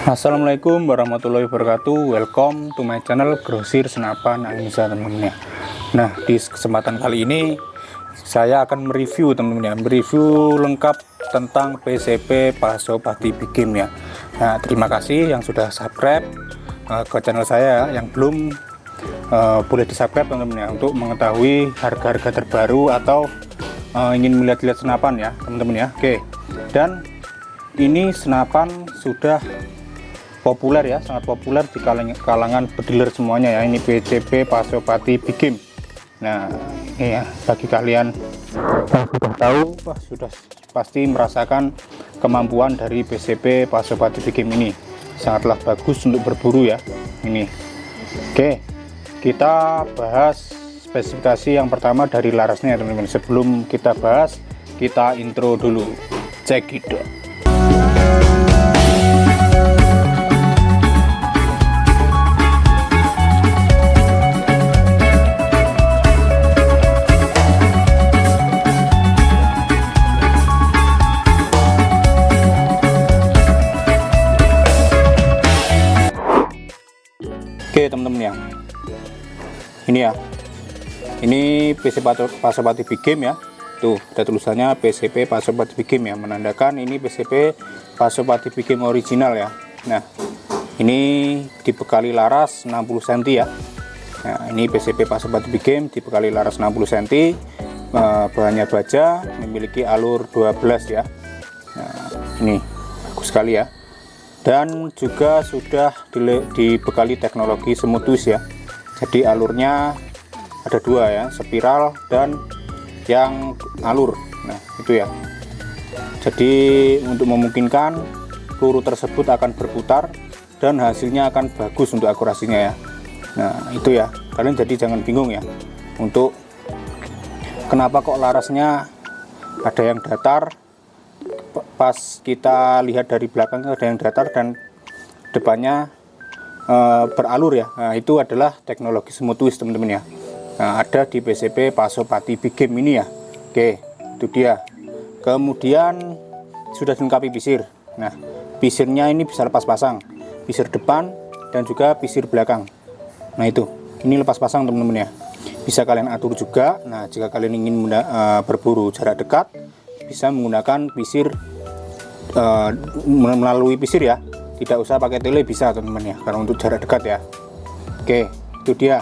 Assalamualaikum warahmatullahi wabarakatuh. Welcome to my channel Grosir Senapan Anissa, teman-teman ya. Nah, di kesempatan kali ini saya akan mereview, teman-teman ya, mereview lengkap tentang PCP Pasopati Big Game ya. Nah, terima kasih yang sudah subscribe ke channel saya. Yang belum boleh di subscribe, teman-teman ya, untuk mengetahui harga-harga terbaru atau ingin melihat-lihat senapan ya, teman-teman ya. Oke, dan ini senapan sudah populer ya, sangat populer di kalangan pediler semuanya ya. Ini PCP Pasopati Big Game. Nah, ini ya, bagi kalian yang sudah tahu, sudah pasti merasakan kemampuan dari PCP Pasopati Big Game ini. Sangatlah bagus untuk berburu ya. Ini. Oke, kita bahas spesifikasi yang pertama dari larasnya, teman-teman. Sebelum kita bahas, kita intro dulu. Check it out. Oke, teman-teman ya, ini ya, ini PCP Pasopati Big Game ya. Tuh, ada tulisannya PCP Pasopati Big Game ya, menandakan ini PCP Pasopati Big Game original ya. Nah, ini dibekali laras 60 cm ya. Nah, ini PCP Pasopati Big Game dibekali laras 60 cm, bahannya baja, memiliki alur 12 ya. Nah, ini bagus sekali ya. Dan juga sudah dibekali teknologi smooth twist ya. Jadi alurnya ada dua ya, spiral dan yang alur. Nah, itu ya. Jadi untuk memungkinkan peluru tersebut akan berputar dan hasilnya akan bagus untuk akurasinya ya. Nah, itu ya. Kalian jadi jangan bingung ya, untuk kenapa kok larasnya ada yang datar. Pas kita lihat dari belakang ada yang datar dan depannya beralur ya. Nah, itu adalah teknologi smooth twist, teman-teman ya. Nah, ada di PCP Pasopati Big Game ini ya. Oke, itu dia. Kemudian sudah dilengkapi pisir. Nah, pisirnya ini bisa lepas pasang, pisir depan dan juga pisir belakang. Nah, itu ini lepas pasang, teman-teman ya. Bisa kalian atur juga. Nah, jika kalian ingin berburu jarak dekat, bisa menggunakan pisir melalui pisir ya, tidak usah pakai tele, bisa teman-teman ya, karena untuk jarak dekat ya. Oke, itu dia,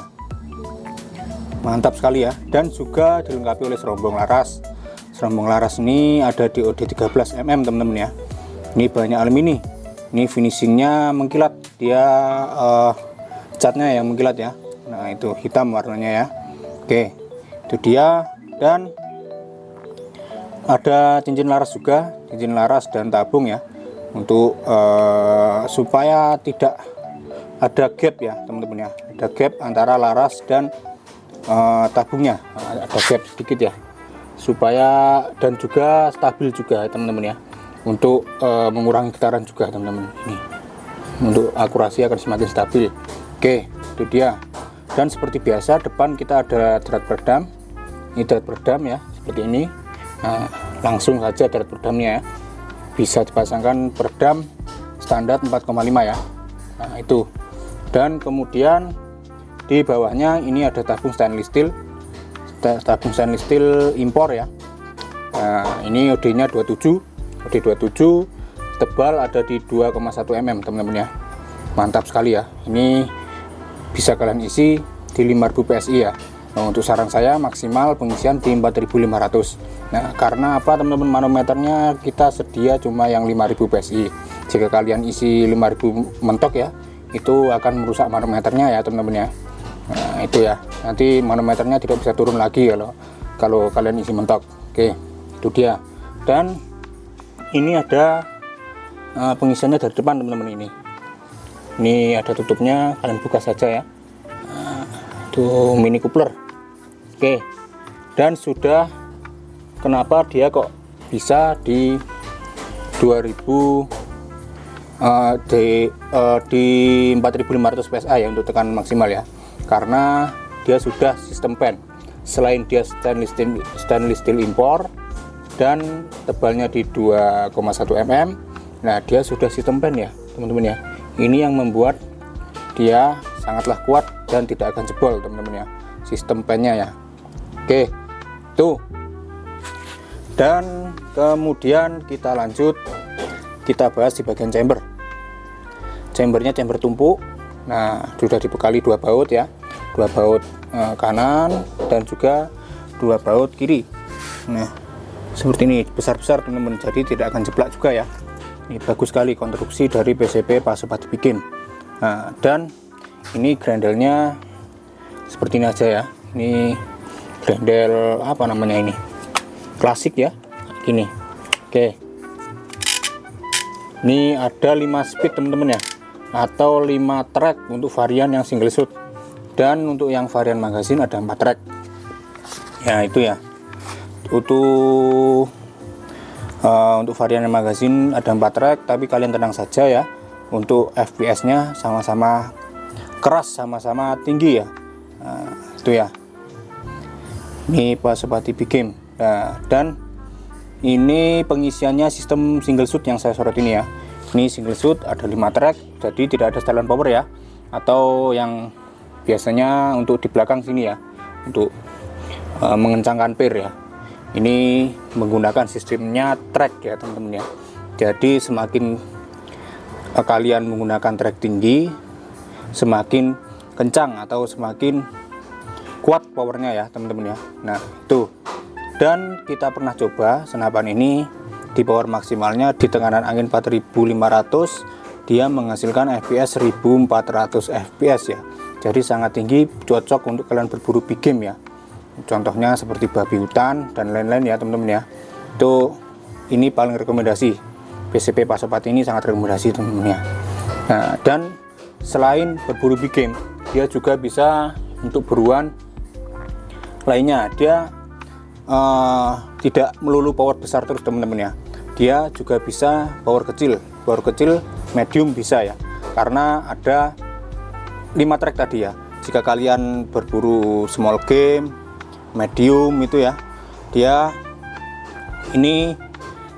mantap sekali ya. Dan juga dilengkapi oleh serombong laras. Serombong laras ini ada di OD 13 mm, teman-teman ya. Ini bahannya alumini, ini finishingnya mengkilat, dia catnya yang mengkilat ya. Nah, itu hitam warnanya ya. Oke, itu dia. Dan ada cincin laras juga, cincin laras dan tabung ya, untuk supaya tidak ada gap ya, teman-teman ya. Ada gap antara laras dan tabungnya, ada gap sedikit ya, supaya dan juga stabil juga, teman-teman ya, untuk mengurangi getaran juga, teman-teman. Ini untuk akurasi akan semakin stabil. Oke, itu dia. Dan seperti biasa, depan kita ada drat peredam. Ini drat peredam ya, seperti ini. Nah, langsung saja drat peredamnya ya, bisa dipasangkan peredam standar 4,5 ya. Nah, itu. Dan kemudian di bawahnya ini ada tabung stainless steel, impor ya. Nah, ini OD nya 27, tebal ada di 2,1 mm, teman-teman ya. Mantap sekali ya. Ini bisa kalian isi di 5000 PSI ya. Nah, untuk saran saya maksimal pengisian di 4500. Nah, karena apa, teman-teman, manometernya kita sedia cuma yang 5000 PSI. Jika kalian isi 5000 mentok ya, itu akan merusak manometernya ya, teman-teman ya. Nah, itu ya, nanti manometernya tidak bisa turun lagi kalau kalian isi mentok. Oke, itu dia. Dan ini ada pengisiannya dari depan, teman-teman. Ini ada tutupnya, kalian buka saja ya. Nah, itu mini coupler. Oke, dan sudah, kenapa dia kok bisa di 2000 di 4500 PSI ya, untuk tekanan maksimal ya, karena dia sudah sistem pen. Selain dia stainless steel impor dan tebalnya di 2,1 mm, nah dia sudah sistem pen ya, teman-teman ya. Ini yang membuat dia sangatlah kuat dan tidak akan jebol teman-teman ya, sistem pennya ya. Oke, tuh. Dan kemudian kita lanjut, kita bahas di bagian chamber. Chambernya chamber tumpuk. Nah, sudah dibekali 2 baut ya, 2 baut kanan dan juga 2 baut kiri. Nah, seperti ini, besar-besar teman-teman, jadi tidak akan jeblak juga ya. Ini bagus sekali konstruksi dari PCP Pasopati Big Game. Nah, dan ini grandelnya seperti ini aja ya. Ini grendel apa namanya ini? Klasik ya. Gini. Oke. Ini ada 5 speed teman-teman ya. Atau 5 track untuk varian yang single shot. Dan untuk yang varian magazine ada 4 track. Ya, itu ya. Untuk varian magazine ada 4 track, tapi kalian tenang saja ya. Untuk FPS-nya sama-sama keras, sama-sama tinggi ya. Nah, itu ya. Ini Pasopati Big Game. Nah, dan ini pengisiannya sistem single shoot yang saya sorot ini ya. Ini single shoot ada 5 track, jadi tidak ada setelan power ya. Atau yang biasanya untuk di belakang sini ya, untuk mengencangkan peer ya. Ini menggunakan sistemnya track ya teman-teman ya. Jadi semakin kalian menggunakan track tinggi, semakin kencang atau semakin kuat powernya ya teman-teman ya. Nah, itu. Dan kita pernah coba senapan ini di power maksimalnya di tekanan angin 4500, dia menghasilkan FPS 1400 FPS ya. Jadi sangat tinggi, cocok untuk kalian berburu big game ya. Contohnya seperti babi hutan dan lain-lain ya teman-teman ya. Itu ini paling rekomendasi. PCP Pasopati ini sangat rekomendasi teman-teman ya. Nah, dan selain berburu big game, dia juga bisa untuk buruan lainnya. Dia tidak melulu power besar terus teman-teman ya. Dia juga bisa power kecil medium bisa ya. Karena ada 5 track tadi ya. Jika kalian berburu small game medium itu ya, dia ini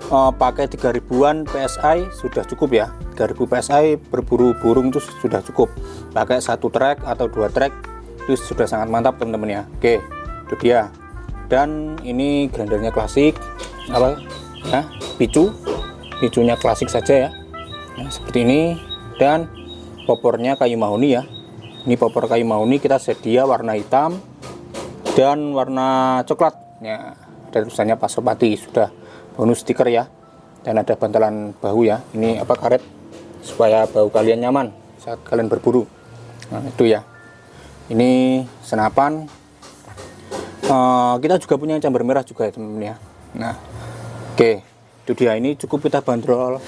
pakai 3000-an PSI sudah cukup ya. 3000 PSI berburu burung itu sudah cukup. Pakai 1 track atau 2 track itu sudah sangat mantap teman-teman ya. Oke, itu dia. Dan ini grandernya klasik apa ya, picunya klasik saja ya. Nah, seperti ini. Dan popornya kayu mahoni ya. Ini popor kayu mahoni, kita sedia warna hitam dan warna coklat ya. Ada tulisannya Pasopati, sudah bonus stiker ya. Dan ada bantalan bahu ya. Ini apa, karet supaya bahu kalian nyaman saat kalian berburu. Nah, itu ya. Ini senapan. Kita juga punya chamber merah juga ya teman-teman ya. Nah, oke, itu dia. Ini cukup kita bandrol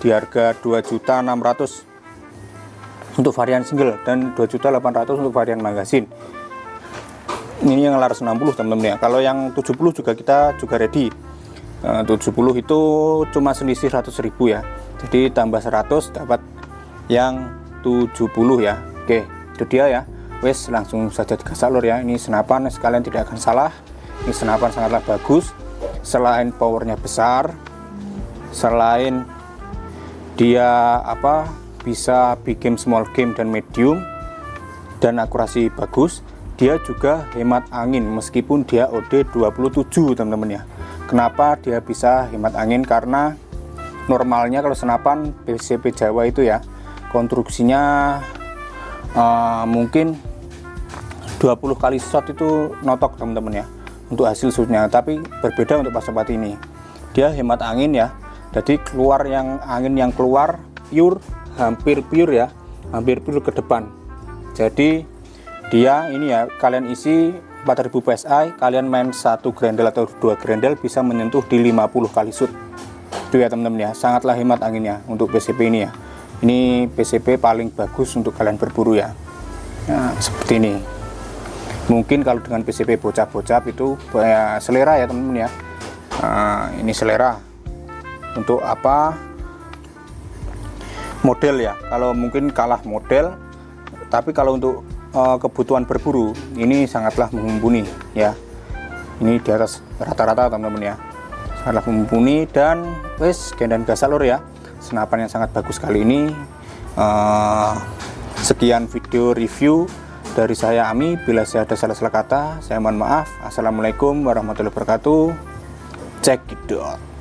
di harga 2.600.000 untuk varian single dan 2.800.000 untuk varian magazine. Ini yang laras 60 teman-teman ya. Kalau yang 70 juga kita juga ready. 70 itu cuma selisih 100.000 ya. Jadi tambah 100 dapat yang 70 ya. Oke, itu dia ya. Wes, langsung saja digasak lor ya. Ini senapan sekalian tidak akan salah. Ini senapan sangatlah bagus. Selain powernya besar, selain dia bisa big game, small game dan medium dan akurasi bagus, dia juga hemat angin meskipun dia OD 27 teman-teman ya. Kenapa dia bisa hemat angin? Karena normalnya kalau senapan PCP Jawa itu ya, konstruksinya mungkin 20 kali shot itu notok teman-teman ya untuk hasil shootnya. Tapi berbeda untuk Pasopati ini, dia hemat angin ya. Jadi keluar yang angin yang keluar pure, hampir pure ya, hampir pure ke depan. Jadi dia ini ya, kalian isi 4000 PSI, kalian main 1 grendel atau 2 grendel bisa menyentuh di 50 kali shoot. Itu ya teman-teman ya, sangatlah hemat anginnya untuk PCP ini ya. Ini PCP paling bagus untuk kalian berburu ya. Nah, seperti ini. Mungkin kalau dengan PCP bocah-bocah itu selera ya teman-teman ya. Nah, ini selera untuk apa, model ya. Kalau mungkin kalah model, tapi kalau untuk kebutuhan berburu ini sangatlah mumpuni ya. Ini di atas rata-rata teman-teman ya, sangatlah mumpuni. Dan wes, gendan gasalor ya, senapan yang sangat bagus kali ini. Sekian video review dari saya Ami. Bila saya ada salah-salah kata, saya mohon maaf. Assalamualaikum warahmatullahi wabarakatuh. Check it out.